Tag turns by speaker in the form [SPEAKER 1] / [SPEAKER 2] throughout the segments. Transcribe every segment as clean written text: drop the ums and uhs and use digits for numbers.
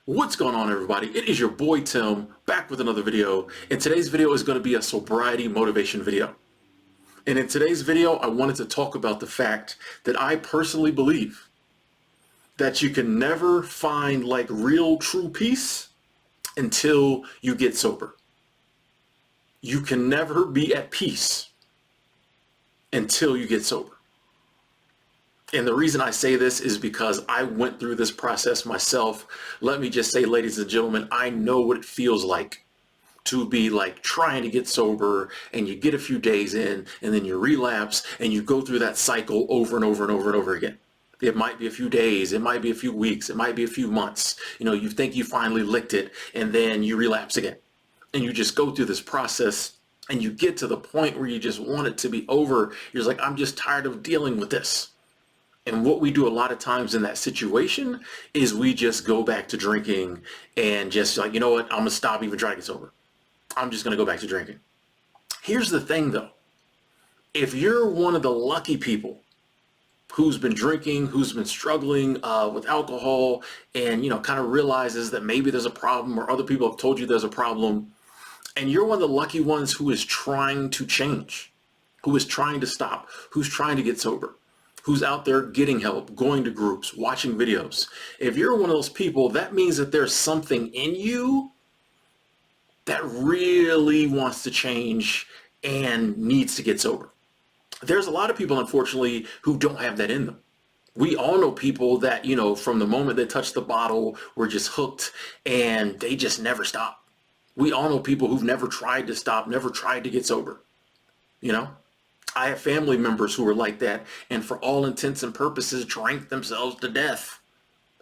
[SPEAKER 1] What's going on, everybody? It is your boy Tim back with another video, and today's video is going to be a sobriety motivation video. And in today's video, I wanted to talk about the fact that I personally believe that you can never find like real true peace until you get sober. You can never be at peace until you get sober. And the reason I say this is because I went through this process myself. Let me just say, ladies and gentlemen, I know what it feels like to be like trying to get sober, and you get a few days in and then you relapse and you go through that cycle over and over and over and over again. It might be a few days, it might be a few weeks, it might be a few months. You know, you think you finally licked it and then you relapse again. And you just go through this process and you get to the point where you just want it to be over. You're just like, I'm just tired of dealing with this. And what we do a lot of times in that situation is we just go back to drinking and just like, you know what, I'm gonna stop even trying to get sober. I'm just gonna go back to drinking. Here's the thing though. If you're one of the lucky people who's been drinking, who's been struggling with alcohol, and you know, kind of realizes that maybe there's a problem, or other people have told you there's a problem, and you're one of the lucky ones who is trying to change, who is trying to stop, who's trying to get sober, who's out there getting help, going to groups, watching videos. If you're one of those people, that means that there's something in you that really wants to change and needs to get sober. There's a lot of people, unfortunately, who don't have that in them. We all know people that, you know, from the moment they touch the bottle, were just hooked and they just never stop. We all know people who've never tried to stop, never tried to get sober, you know? I have family members who are like that, and for all intents and purposes drank themselves to death.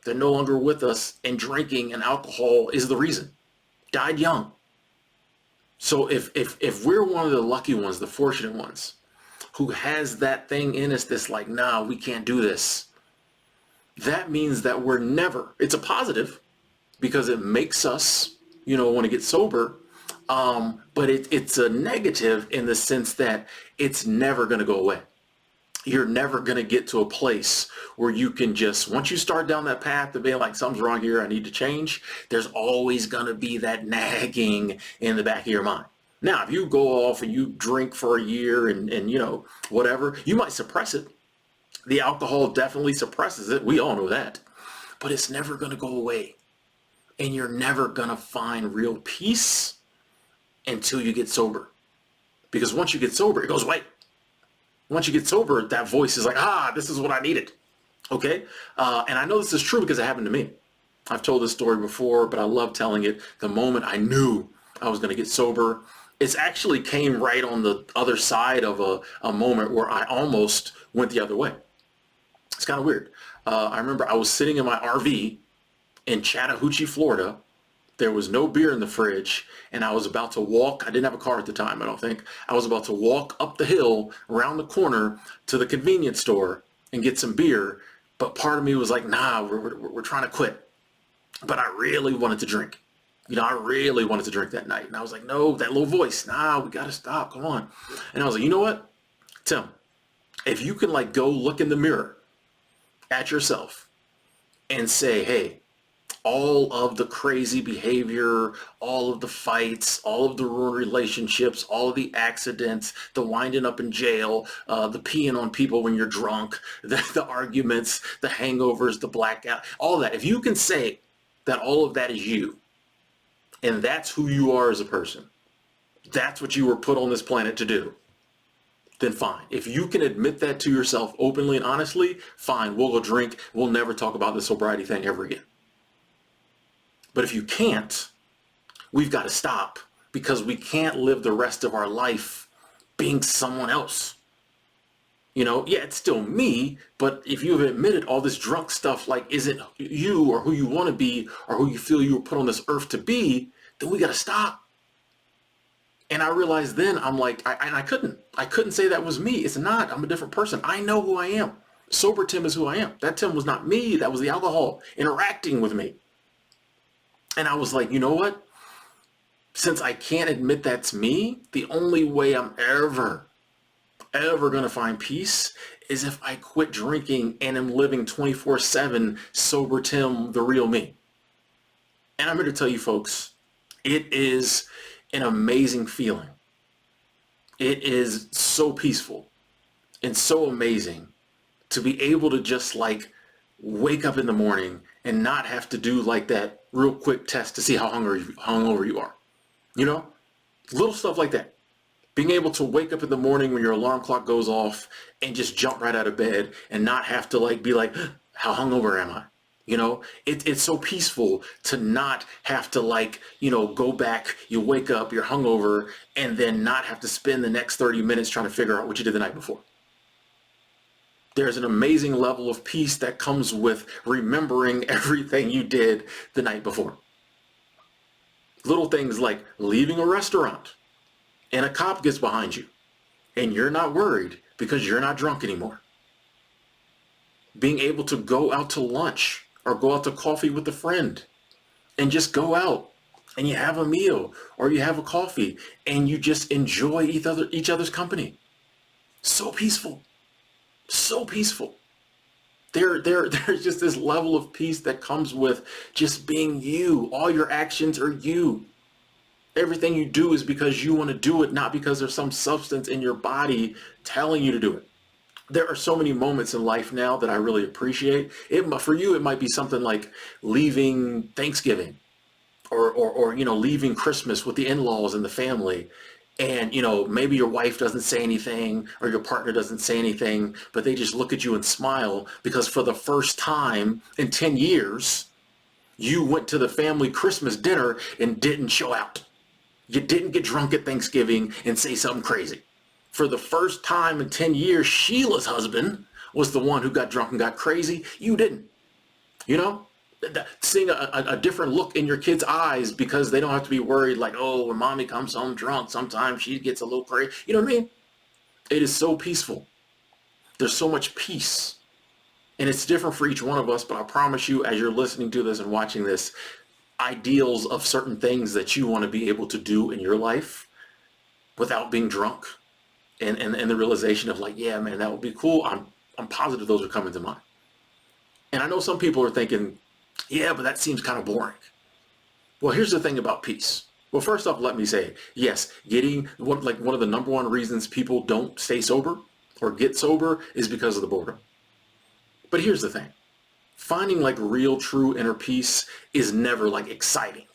[SPEAKER 1] They're no longer with us, and drinking and alcohol is the reason. Died young. So if we're one of the lucky ones, the fortunate ones, who has that thing in us that's like, nah, we can't do this, that means that we're never, it's a positive because it makes us, you know, want to get sober. But it's a negative in the sense that it's never going to go away. You're never going to get to a place where you can just, once you start down that path of being like, something's wrong here, I need to change, there's always going to be that nagging in the back of your mind. Now, if you go off and you drink for a year and you know, whatever, you might suppress it. The alcohol definitely suppresses it. We all know that. But it's never going to go away. And you're never going to find real peace until you get sober. Because once you get sober, it goes away. Once you get sober, that voice is like, this is what I needed. Okay? And I know this is true because it happened to me. I've told this story before, but I love telling it. The moment I knew I was going to get sober, it actually came right on the other side of a moment where I almost went the other way. It's kind of weird. I remember I was sitting in my RV in Chattahoochee, Florida. There was no beer in the fridge, and I was about to walk. I didn't have a car at the time, I don't think. I was about to walk up the hill, around the corner to the convenience store and get some beer. But part of me was like, nah, we're trying to quit. But I really wanted to drink. You know, I really wanted to drink that night. And I was like, no, that little voice, nah, we got to stop, come on. And I was like, you know what, Tim, if you can like go look in the mirror at yourself and say, hey, all of the crazy behavior, all of the fights, all of the ruined relationships, all of the accidents, the winding up in jail, the peeing on people when you're drunk, the arguments, the hangovers, the blackout, all that. If you can say that all of that is you, and that's who you are as a person, that's what you were put on this planet to do, then fine. If you can admit that to yourself openly and honestly, fine, we'll go drink. We'll never talk about the sobriety thing ever again. But if you can't, we've got to stop, because we can't live the rest of our life being someone else. You know, yeah, it's still me, but if you've admitted all this drunk stuff like isn't you or who you want to be or who you feel you were put on this earth to be, then we got to stop. And I realized then, I'm like, I couldn't say that was me. It's not. I'm a different person. I know who I am. Sober Tim is who I am. That Tim was not me. That was the alcohol interacting with me. And I was like, you know what? Since I can't admit that's me, the only way I'm ever going to find peace is if I quit drinking and am living 24/7 sober Tim, the real me. And I'm here to tell you folks, it is an amazing feeling. It is so peaceful and so amazing to be able to just like wake up in the morning and not have to do like that real quick test to see how hungover you are. You know, little stuff like that. Being able to wake up in the morning when your alarm clock goes off and just jump right out of bed and not have to like be like, how hungover am I? You know, it's so peaceful to not have to like, go back, you wake up, you're hungover, and then not have to spend the next 30 minutes trying to figure out what you did the night before. There's an amazing level of peace that comes with remembering everything you did the night before. Little things like leaving a restaurant and a cop gets behind you and you're not worried because you're not drunk anymore. Being able to go out to lunch or go out to coffee with a friend and just go out and you have a meal or you have a coffee and you just enjoy each other's company. So peaceful. So peaceful. There's just this level of peace that comes with just being you. All your actions are you. Everything you do is because you want to do it, not because there's some substance in your body telling you to do it. There are so many moments in life now that I really appreciate. For you, it might be something like leaving Thanksgiving or leaving Christmas with the in-laws and the family. And, maybe your wife doesn't say anything or your partner doesn't say anything, but they just look at you and smile because for the first time in 10 years, you went to the family Christmas dinner and didn't show out. You didn't get drunk at Thanksgiving and say something crazy. For the first time in 10 years, Sheila's husband was the one who got drunk and got crazy. You didn't. Seeing a different look in your kids' eyes because they don't have to be worried like, oh, when mommy comes home drunk, sometimes she gets a little crazy. You know what I mean? It is so peaceful. There's so much peace. And it's different for each one of us, but I promise you, as you're listening to this and watching this, ideals of certain things that you want to be able to do in your life without being drunk and the realization of like, yeah, man, that would be cool. I'm positive those are coming to mind. And I know some people are thinking, yeah, but that seems kind of boring. Well, here's the thing about peace. Well, first off, let me say, yes, one of the number one reasons people don't stay sober or get sober is because of the boredom. But here's the thing. Finding like real, true inner peace is never like exciting.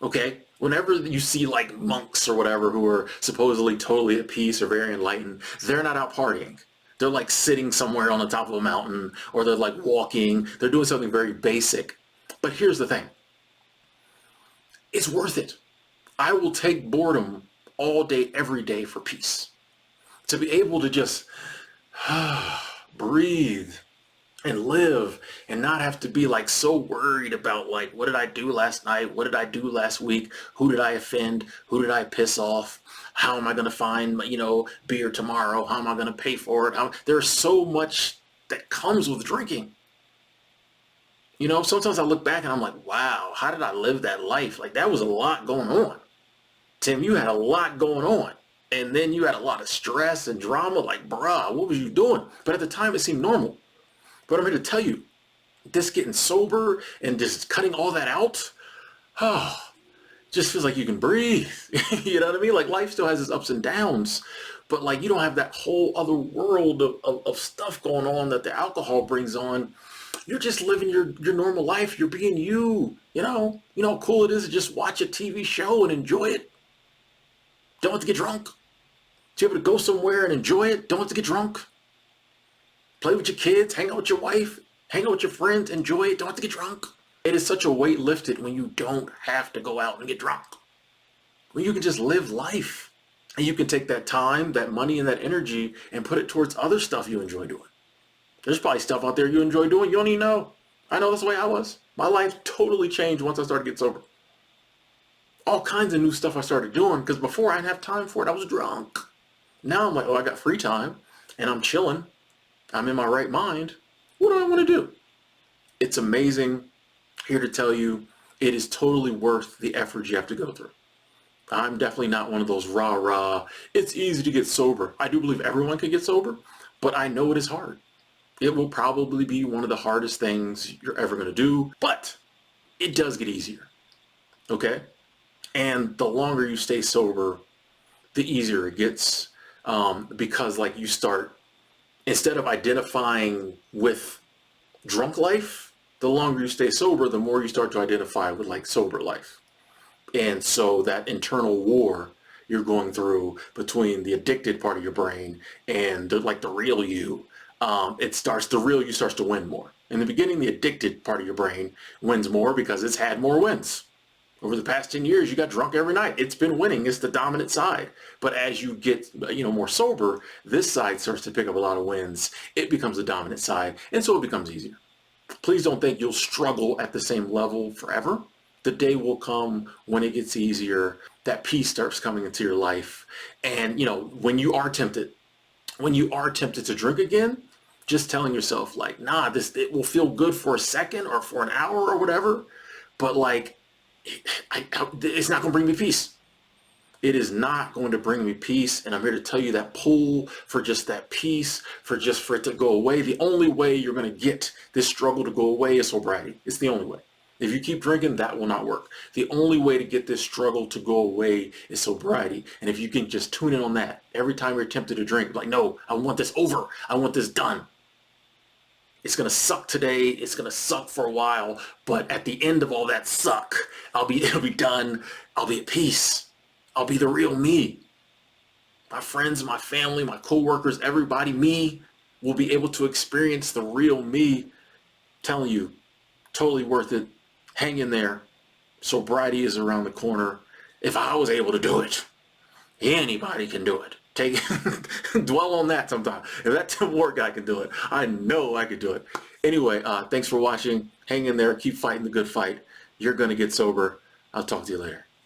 [SPEAKER 1] Okay? Whenever you see like monks or whatever who are supposedly totally at peace or very enlightened, they're not out partying. They're like sitting somewhere on the top of a mountain, or they're like walking. They're doing something very basic. But here's the thing. It's worth it. I will take boredom all day, every day for peace. To be able to just breathe and live and not have to be like so worried about like, what did I do last night? What did I do last week? Who did I offend? Who did I piss off? How am I going to find, beer tomorrow? How am I going to pay for it? There's so much that comes with drinking. Sometimes I look back and I'm like, wow, how did I live that life? Like that was a lot going on. Tim, you had a lot going on. And then you had a lot of stress and drama. Like, bruh, what was you doing? But at the time it seemed normal. But I'm here to tell you, this getting sober and just cutting all that out, just feels like you can breathe. You know what I mean? Like life still has its ups and downs, but like you don't have that whole other world of stuff going on that the alcohol brings on. You're just living your normal life. You're being you. You know how cool it is to just watch a TV show and enjoy it. Don't have to get drunk. To be able to go somewhere and enjoy it. Don't have to get drunk. Play with your kids, hang out with your wife, hang out with your friends, enjoy it, don't have to get drunk. It is such a weight lifted when you don't have to go out and get drunk. When you can just live life. And you can take that time, that money, and that energy and put it towards other stuff you enjoy doing. There's probably stuff out there you enjoy doing you don't even know. I know that's the way I was. My life totally changed once I started getting sober. All kinds of new stuff I started doing because before I didn't have time for it. I was drunk. Now I'm like, I got free time and I'm chilling. I'm in my right mind. What do I want to do? It's amazing. Here to tell you, it is totally worth the effort you have to go through. I'm definitely not one of those rah-rah, it's easy to get sober. I do believe everyone can get sober, but I know it is hard. It will probably be one of the hardest things you're ever going to do, but it does get easier. Okay? And the longer you stay sober, the easier it gets, because like you start, instead of identifying with drunk life, the longer you stay sober, the more you start to identify with like sober life. And so that internal war you're going through between the addicted part of your brain and like the real you, the real you starts to win more. In the beginning, the addicted part of your brain wins more because it's had more wins. Over the past 10 years, you got drunk every night. It's been winning. It's the dominant side. But as you get, more sober, this side starts to pick up a lot of wins. It becomes the dominant side, and so it becomes easier. Please don't think you'll struggle at the same level forever. The day will come when it gets easier, that peace starts coming into your life. And, when you are tempted to drink again, just telling yourself like, nah, it will feel good for a second or for an hour or whatever. But like, it's not going to bring me peace. It is not going to bring me peace. And I'm here to tell you that pull for just that peace, for it to go away. The only way you're going to get this struggle to go away is sobriety. It's the only way. If you keep drinking, that will not work. The only way to get this struggle to go away is sobriety. And if you can just tune in on that, every time you're tempted to drink, like, no, I want this over. I want this done. It's going to suck today. It's going to suck for a while. But at the end of all that suck, it'll be done. I'll be at peace. I'll be the real me. My friends, my family, my coworkers, everybody, me will be able to experience the real me. I'm telling you, totally worth it. Hang in there. Sobriety is around the corner. If I was able to do it, anybody can do it. Dwell on that sometime. If that Tim Ward guy can do it, I know I could do it. Anyway, thanks for watching. Hang in there. Keep fighting the good fight. You're going to get sober. I'll talk to you later.